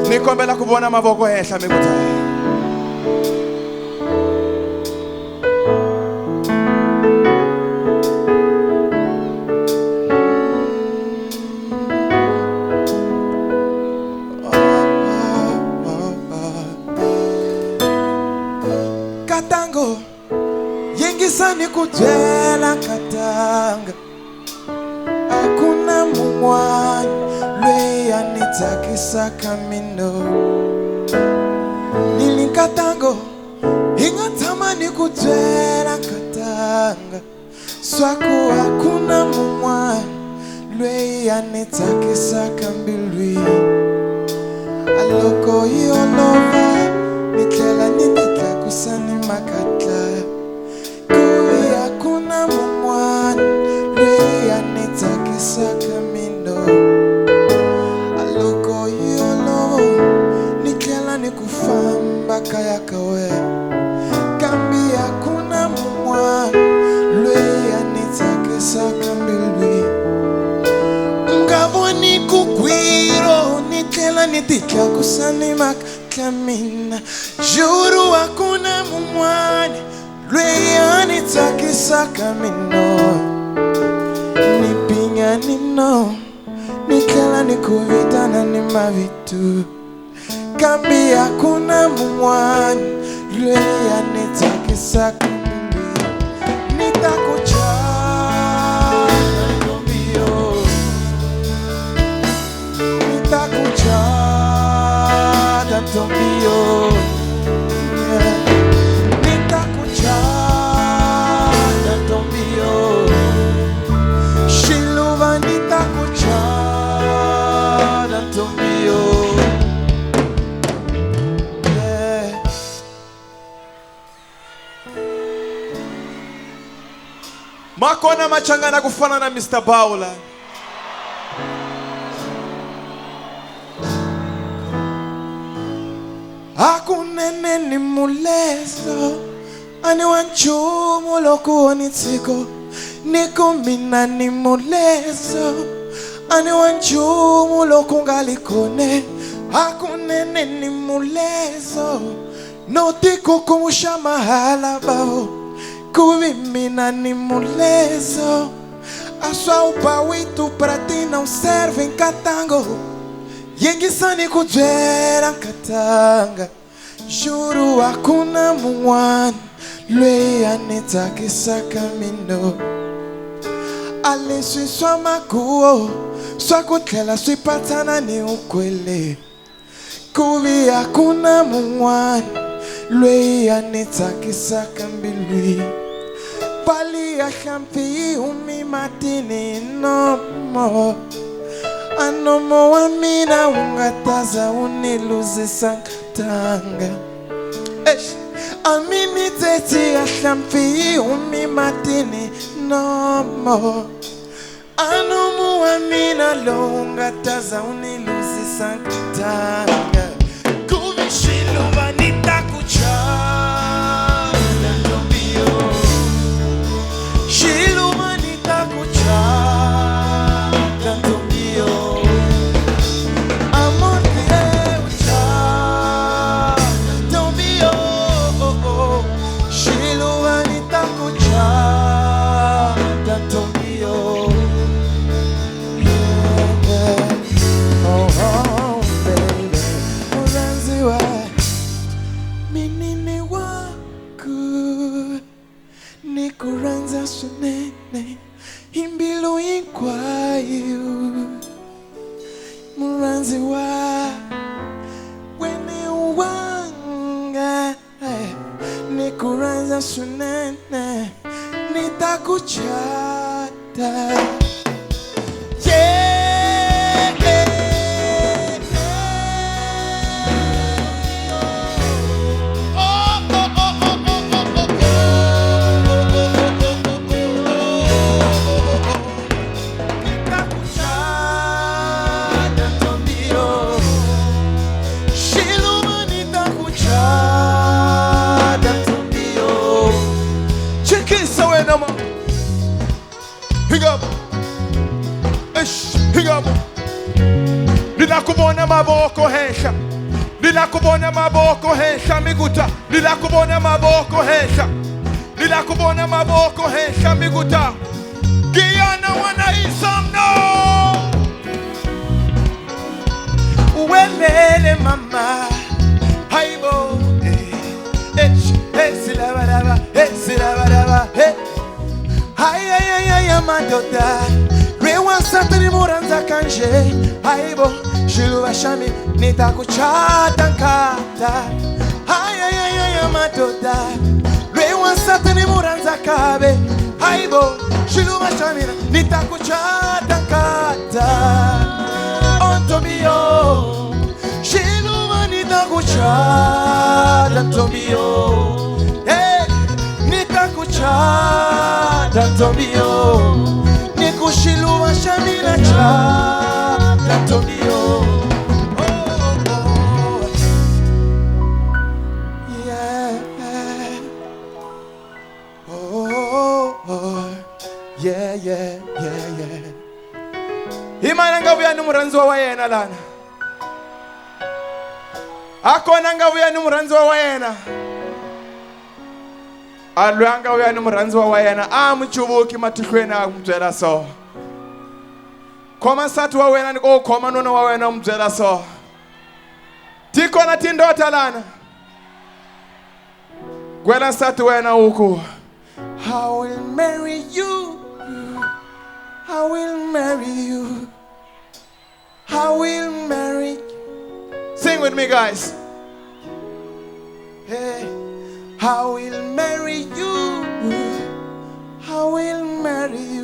Nikombela kubona mavoko ehla mikuthayi. Katango yengisani kubyela katanga. Hakuna mumwani lweya nitakisa kamino. Nilinkatango ingatamani kubyela katanga. Swako hakuna mumwani lweya nitakisa kambilwi. Aloko yolova nikela nitika kusani makatla. Kui hakuna mumwani lweya nitakisa kamino. Aloko yolo nikela nikufamba kaya kawe. Kambi hakuna mumwani lweya nitakisa kambilwi. Ngavoni kukwiro nikela nitika kusani makamina. Juru hakuna mumwani lweya nitakisa kamino. Nipinga nino nikela nikuvitana ni mavitu. Kambi hakuna mumwani lweya nitakisa kamino. Nitakucha ndombio. Nitakucha ndombio. Nitakucha ndombio. Shiluva nitakucha ndombio. Makona machangana kufana na Mr. Paula. Hakunene ni mulezo. Ani wanchumu loku nitiko. Niko mina ni mulezo. Ani wanchumu loku ngalikone. Hakunene ni mulezo. Notiko kumusha mahala bao. Kuvi mina ni mulezo. Aswa upawitu pratina userve in katango. Yengisani kujera katanga. Juru hakuna mumwani lweya nitakisa kamino. Ale swi swa makuo swa kutlela swi patana ni ukwele. Kuvi hakuna mumwani lweya nitakisa kambilwi. Pali ahlampi umi matini no more. Anomo wa mina ungataza uniluze sankatanga. Amini teti ahlampi umi matini no more. Anomo wa mina ungataza uniluze sankatanga. Kuvishilo vanita kucha. Nikuranza sunene imbilo inkwayo muranzi wa wene wanga nikuranza sunene nitakuchata. Nilakubona maboko hesha, nilakubona maboko hesha miguta, nilakubona maboko hesha, nilakubona maboko hesha miguta. Guyana wanna hear some no. Welele mama, haibo, silabadaba, silabadaba, ay amadota. Rewan satani muranza kanje, haibo. Shiluwa shami nitakuchata nkata. Ay amatoda. Rewan satani muranza kabe. Haibo shiluwa shami nitakuchata nkata. Ontomio shiluwa nitakuchata ontomio. Hey nitakuchata ontomio. Nikushiluwa shami na chata ontomio. Yeah. Imana ngavuya n'umuranzi wa wayena lana. Akona ngavuya n'umuranzi wa wayena. Alwanga ngavuya n'umuranzi wa wayena. Amuchubuki matikwena mutwela so. Koma satu wa wayena niko koma nona wa wayena mutwela so. Tiko na tindota lana. Gwela satu wayena uku. I will marry you. I will marry you. I will marry you. Sing with me, guys. Hey, I will marry you. I will marry you.